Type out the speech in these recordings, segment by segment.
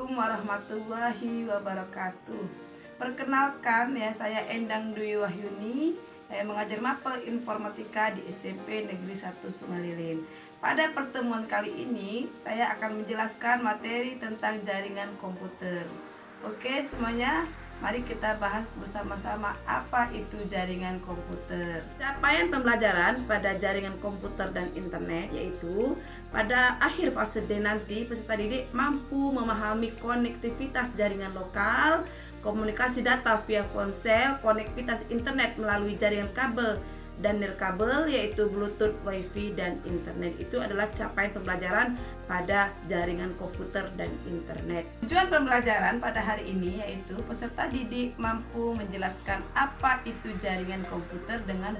Assalamualaikum warahmatullahi wabarakatuh. Perkenalkan ya, saya Endang Dwi Wahyuni. Saya mengajar mapel informatika di SMP Negeri 1 Sungai Lilin. Pada pertemuan kali ini, saya akan menjelaskan materi tentang jaringan komputer. Oke semuanya, mari kita bahas bersama-sama apa itu jaringan komputer. Capaian pembelajaran pada jaringan komputer dan internet yaitu pada akhir fase D nanti peserta didik mampu memahami konektivitas jaringan lokal, komunikasi data via ponsel, konektivitas internet melalui jaringan kabel dan nirkabel yaitu Bluetooth, Wi-Fi, dan internet. Itu adalah capaian pembelajaran pada jaringan komputer dan internet. Tujuan pembelajaran pada hari ini yaitu peserta didik mampu menjelaskan apa itu jaringan komputer dengan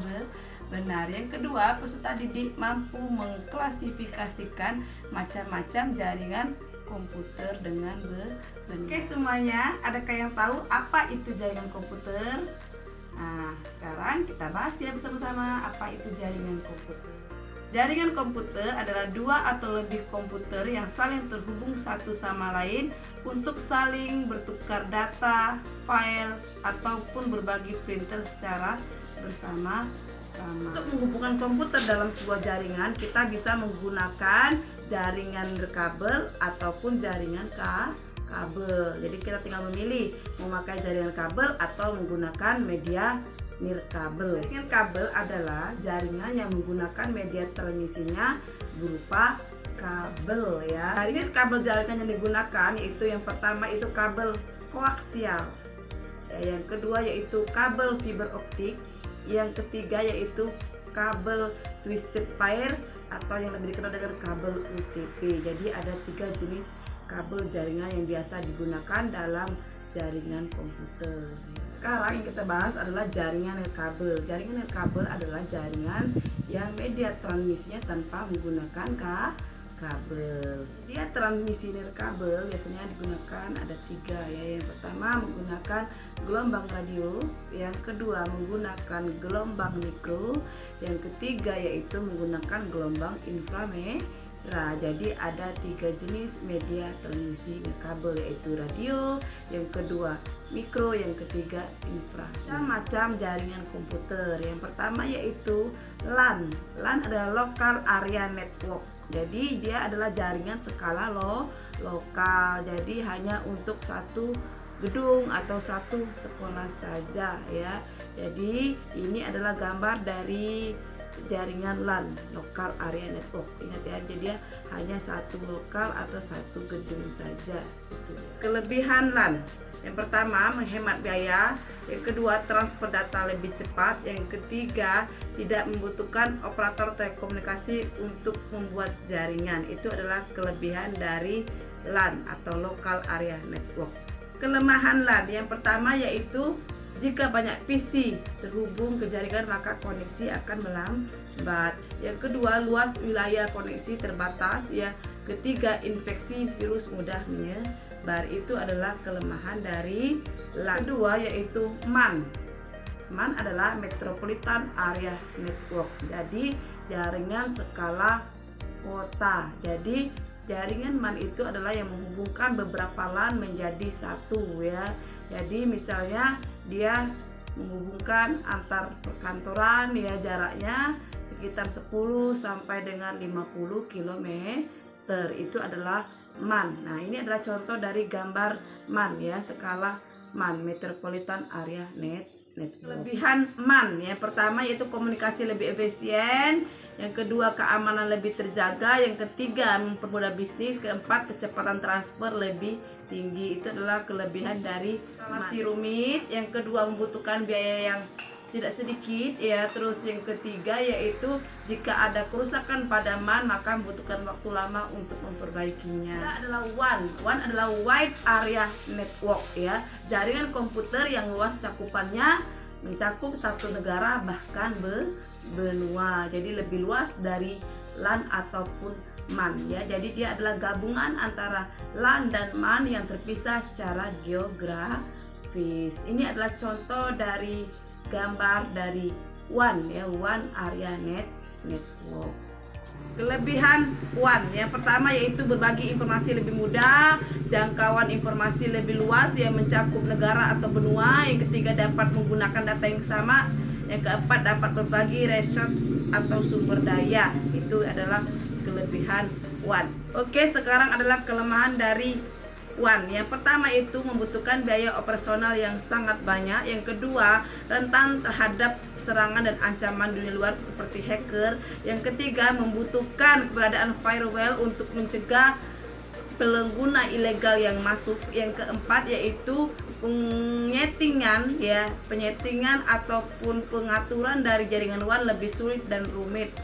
benar. Yang kedua, peserta didik mampu mengklasifikasikan macam-macam jaringan komputer dengan benar. Oke semuanya, adakah yang tahu apa itu jaringan komputer? Nah, sekarang kita bahas ya bersama-sama apa itu jaringan komputer. Jaringan komputer adalah dua atau lebih komputer yang saling terhubung satu sama lain untuk saling bertukar data, file, ataupun berbagi printer secara bersama-sama. Untuk menghubungkan komputer dalam sebuah jaringan, kita bisa menggunakan jaringan nirkabel ataupun jaringan kabel. Jadi kita tinggal memilih memakai jaringan kabel atau menggunakan media nirkabel. Jaringan kabel adalah jaringan yang menggunakan media transmisinya berupa kabel ya. Nah, ini kabel jaringan yang digunakan yaitu yang pertama itu kabel koaksial. Ya, yang kedua yaitu kabel fiber optik. Yang ketiga yaitu kabel twisted pair atau yang lebih dikenal dengan kabel UTP. Jadi ada 3 jenis kabel jaringan yang biasa digunakan dalam jaringan komputer. Sekarang yang kita bahas adalah jaringan nirkabel. Jaringan nirkabel adalah jaringan yang media transmisinya tanpa menggunakan kabel. Media transmisi nirkabel biasanya digunakan ada 3 ya. Yang pertama menggunakan gelombang radio, yang kedua menggunakan gelombang mikro, yang ketiga yaitu menggunakan gelombang inframerah. Jadi ada 3 jenis media transmisi nirkabel yaitu radio, yang kedua mikro, yang ketiga infra. Macam jaringan komputer. Yang pertama yaitu LAN. LAN adalah Local Area Network. Jadi dia adalah jaringan skala lokal. Jadi hanya untuk satu gedung atau satu sekolah saja ya. Jadi ini adalah gambar dari jaringan LAN, Local Area Network. Ingat ya, jadi dia hanya satu lokal atau satu gedung saja. Kelebihan LAN, yang pertama menghemat biaya, yang kedua transfer data lebih cepat, yang ketiga tidak membutuhkan operator telekomunikasi untuk membuat jaringan. Itu adalah kelebihan dari LAN atau Local Area Network. Kelemahan LAN yang pertama yaitu jika banyak PC terhubung ke jaringan maka koneksi akan melambat. Yang kedua, luas wilayah koneksi terbatas ya. Ketiga, infeksi virus mudah menyebar. Itu adalah kelemahan dari LAN. Kedua yaitu MAN. MAN adalah Metropolitan Area Network. Jadi jaringan skala kota. Jadi jaringan MAN itu adalah yang menghubungkan beberapa LAN menjadi satu ya. Jadi misalnya dia menghubungkan antar perkantoran ya, jaraknya sekitar 10 sampai dengan 50 km. Itu adalah MAN. Nah, ini adalah contoh dari gambar MAN ya, skala MAN, Metropolitan Area Network. Kelebihan MAN ya, pertama yaitu komunikasi lebih efisien, yang kedua keamanan lebih terjaga, yang ketiga mempermudah bisnis, keempat kecepatan transfer lebih tinggi. Itu adalah kelebihan dari masih rumit, yang kedua membutuhkan biaya yang tidak sedikit ya, terus yang ketiga yaitu jika ada kerusakan pada MAN maka membutuhkan waktu lama untuk memperbaikinya. Ini adalah WAN adalah Wide Area Network ya, jaringan komputer yang luas cakupannya mencakup satu negara bahkan benua. Jadi lebih luas dari LAN ataupun MAN ya. Jadi dia adalah gabungan antara LAN dan MAN yang terpisah secara geografis. Ini adalah contoh dari gambar dari WAN ya, WAN Area Network. Kelebihan WAN yang pertama yaitu berbagi informasi lebih mudah, jangkauan informasi lebih luas yang mencakup negara atau benua. Yang ketiga, dapat menggunakan data yang sama. Yang keempat, dapat berbagi research atau sumber daya. Itu adalah kelebihan WAN. Oke, sekarang adalah kelemahan dari WAN. Yang pertama itu membutuhkan biaya operasional yang sangat banyak. Yang kedua, rentan terhadap serangan dan ancaman dunia luar seperti hacker. Yang ketiga, membutuhkan keberadaan firewall untuk mencegah pengguna ilegal yang masuk. Yang keempat yaitu penyetingan ataupun pengaturan dari jaringan WAN lebih sulit dan rumit.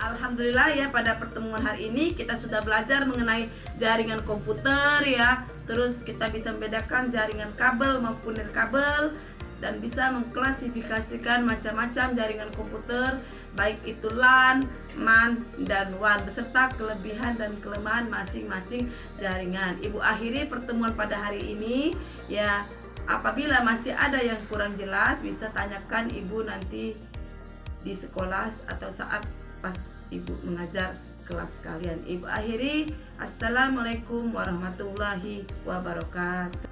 Alhamdulillah ya, pada pertemuan hari ini kita sudah belajar mengenai jaringan komputer ya. Terus kita bisa membedakan jaringan kabel maupun nirkabel dan bisa mengklasifikasikan macam-macam jaringan komputer, baik itu LAN, MAN, dan WAN beserta kelebihan dan kelemahan masing-masing jaringan. Ibu akhiri pertemuan pada hari ini ya. Apabila masih ada yang kurang jelas, bisa tanyakan Ibu nanti di sekolah atau saat pas Ibu mengajar kelas kalian. Ibu akhiri, assalamualaikum warahmatullahi wabarakatuh.